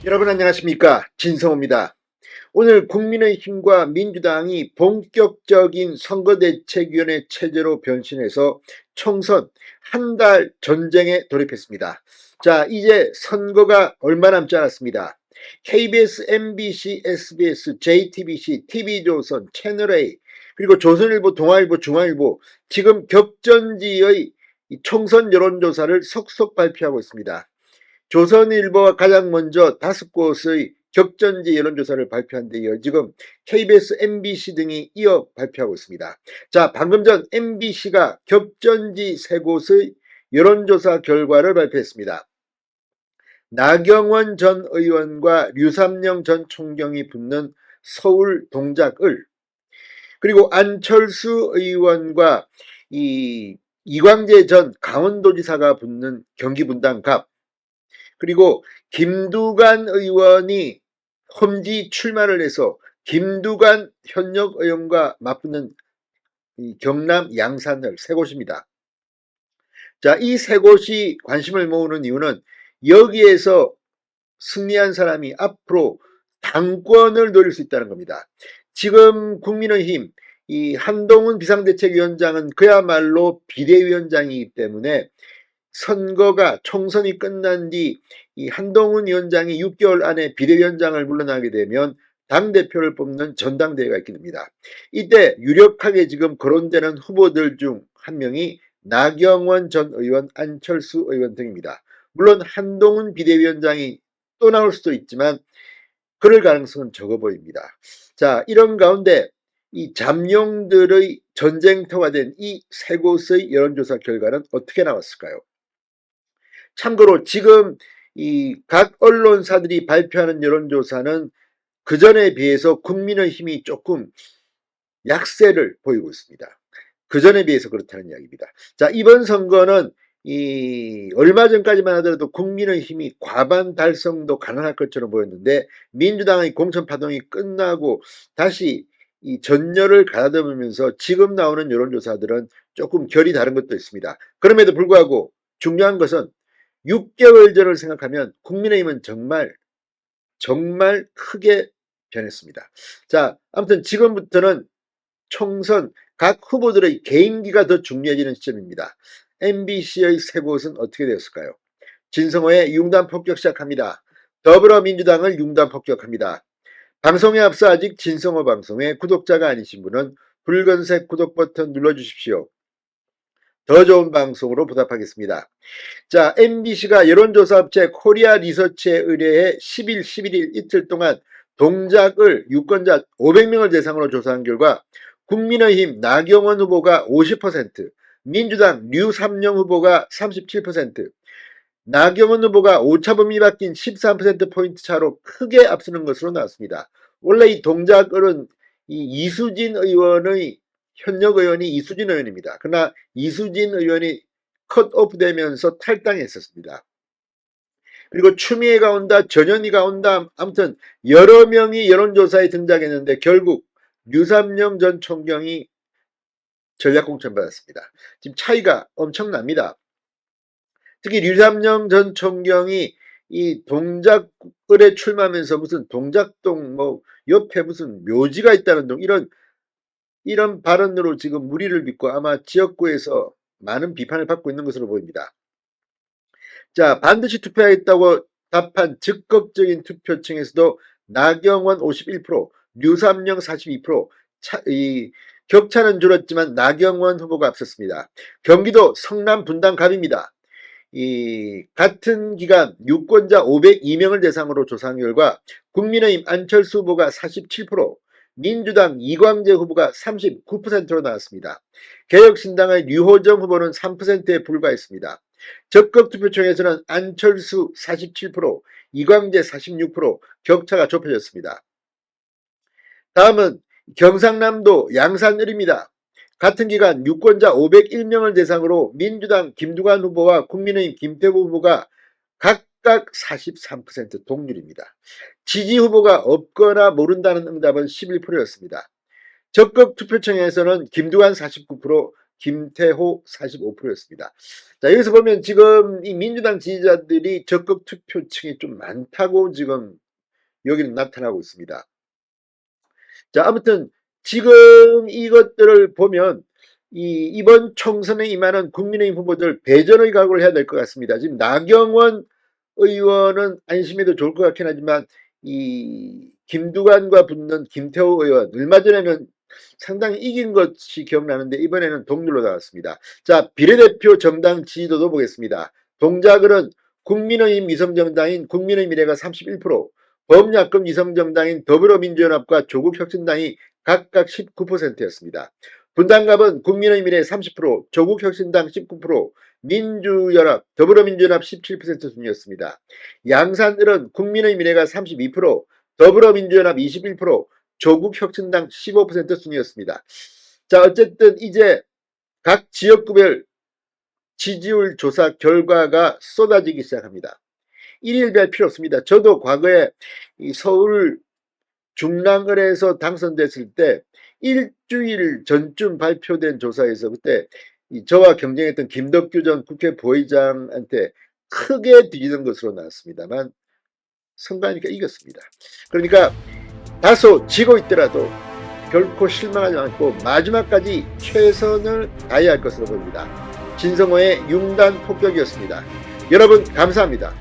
여러분 안녕하십니까, 진성호입니다. 오늘 국민의힘과 민주당이 본격적인 선거대책위원회 체제로 변신해서 총선 한 달 전쟁에 돌입했습니다. 자, 이제 선거가 얼마 남지 않았습니다. KBS, MBC, SBS, JTBC, TV조선, 채널A, 그리고 조선일보, 동아일보, 중앙일보 지금 격전지의 총선 여론조사를 속속 발표하고 있습니다. 조선일보가 가장 먼저 5곳의 격전지 여론조사를 발표한 데 이어 지금 KBS, MBC 등이 이어 발표하고 있습니다. 자, 방금 전 MBC가 격전지 3곳의 여론조사 결과를 발표했습니다. 나경원 전 의원과 류삼영 전 총경이 붙는 서울 동작을, 그리고 안철수 의원과 이광재 전 강원도지사가 붙는 경기 분당갑, 그리고 김두관 의원이 험지 출마를 해서 김두관 현역 의원과 맞붙는 경남 양산을 3곳입니다. 자, 이 3곳이 관심을 모으는 이유는 여기에서 승리한 사람이 앞으로 당권을 노릴 수 있다는 겁니다. 지금 국민의힘 이 한동훈 비상대책위원장은 그야말로 비대위원장이기 때문에 선거가 총선이 끝난 뒤 이 한동훈 위원장이 6개월 안에 비대위원장을 물러나게 되면 당대표를 뽑는 전당대회가 있게 됩니다. 이때 유력하게 지금 거론되는 후보들 중 한 명이 나경원 전 의원, 안철수 의원 등입니다. 물론 한동훈 비대위원장이 또 나올 수도 있지만 그럴 가능성은 적어 보입니다. 자, 이런 가운데 이 잠룡들의 전쟁터가 된 이 3곳의 여론조사 결과는 어떻게 나왔을까요? 참고로 지금 이 각 언론사들이 발표하는 여론조사는 그전에 비해서 국민의힘이 조금 약세를 보이고 있습니다. 그전에 비해서 그렇다는 이야기입니다. 자, 이번 선거는 얼마 전까지만 하더라도 국민의힘이 과반 달성도 가능할 것처럼 보였는데 민주당의 공천 파동이 끝나고 다시 이 전열을 가다듬으면서 지금 나오는 여론조사들은 조금 결이 다른 것도 있습니다. 그럼에도 불구하고 중요한 것은 6개월 전을 생각하면 국민의힘은 정말 크게 변했습니다. 자, 아무튼 지금부터는 총선 각 후보들의 개인기가 더 중요해지는 시점입니다. MBC의 3곳은 어떻게 되었을까요? 진성호의 융단 폭격 시작합니다. 더불어민주당을 융단 폭격합니다. 방송에 앞서 아직 진성호 방송의 구독자가 아니신 분은 붉은색 구독 버튼 눌러주십시오. 더 좋은 방송으로 보답하겠습니다. 자, MBC가 여론조사 업체 코리아 리서치에 의뢰해 10일, 11일 이틀 동안 동작을 유권자 500명을 대상으로 조사한 결과 국민의힘 나경원 후보가 50%, 민주당 류삼영 후보가 37%, 나경원 후보가 오차범위 바뀐 13%포인트 차로 크게 앞서는 것으로 나왔습니다. 원래 이 동작을은 이수진 의원의 현역 의원이 이수진 의원입니다. 그러나 이수진 의원이 컷오프 되면서 탈당했었습니다. 그리고 추미애가 온다, 전현희가 온다, 아무튼 여러 명이 여론조사에 등장했는데 결국 류삼영 전 총경이 전략공천 받았습니다. 지금 차이가 엄청납니다. 특히 류삼영 전 총경이 이 동작을에 출마하면서 무슨 동작동 뭐 옆에 무슨 묘지가 있다는 등 이런 발언으로 지금 무리를 빚고 아마 지역구에서 많은 비판을 받고 있는 것으로 보입니다. 자, 반드시 투표하겠다고 답한 적극적인 투표층에서도 나경원 51%, 류삼영 42%, 격차는 줄었지만 나경원 후보가 앞섰습니다. 경기도 성남 분당갑입니다. 같은 기간 유권자 502명을 대상으로 조사한 결과 국민의힘 안철수 후보가 47%, 민주당 이광재 후보가 39%로 나왔습니다. 개혁신당의 류호정 후보는 3%에 불과했습니다. 적극 투표층에서는 안철수 47%, 이광재 46% 격차가 좁혀졌습니다. 다음은 경상남도 양산을입니다. 같은 기간 유권자 501명을 대상으로 민주당 김두관 후보와 국민의힘 김태우 후보가 각각 43% 동률입니다. 지지 후보가 없거나 모른다는 응답은 11%였습니다. 적극 투표층에서는 김두관 49%, 김태호 45%였습니다. 자, 여기서 보면 지금 이 민주당 지지자들이 적극 투표층이 좀 많다고 지금 여기는 나타나고 있습니다. 자, 아무튼 지금 이것들을 보면 이번 총선에 임하는 국민의힘 후보들 배전의 각오를 해야 될 것 같습니다. 지금 나경원 의원은 안심해도 좋을 것 같긴 하지만 이 김두관과 붙는 김태호 의원 얼마 전에는 상당히 이긴 것이 기억나는데 이번에는 동률로 나왔습니다. 자, 비례대표 정당 지지도도 보겠습니다. 동작을은 국민의힘 위성정당인 국민의미래가 31%, 범야권 위성정당인 더불어민주연합과 조국혁신당이 각각 19%였습니다. 분당갑은 국민의미래 30%, 조국혁신당 19%, 민주연합, 더불어민주연합 17% 순이었습니다. 양산을은 국민의미래가 32%, 더불어민주연합 21%, 조국혁신당 15% 순이었습니다. 자, 어쨌든 이제 각 지역구별 지지율 조사 결과가 쏟아지기 시작합니다. 일일비할 필요 없습니다. 저도 과거에 이 서울 중랑을에서 당선됐을 때 일주일 전쯤 발표된 조사에서 그때 저와 경쟁했던 김덕규 전 국회 부의장한테 크게 뒤지는 것으로 나왔습니다만 선거하니까 이겼습니다. 그러니까 다소 지고 있더라도 결코 실망하지 않고 마지막까지 최선을 다해야 할 것으로 보입니다. 진성호의 융단 폭격이었습니다. 여러분 감사합니다.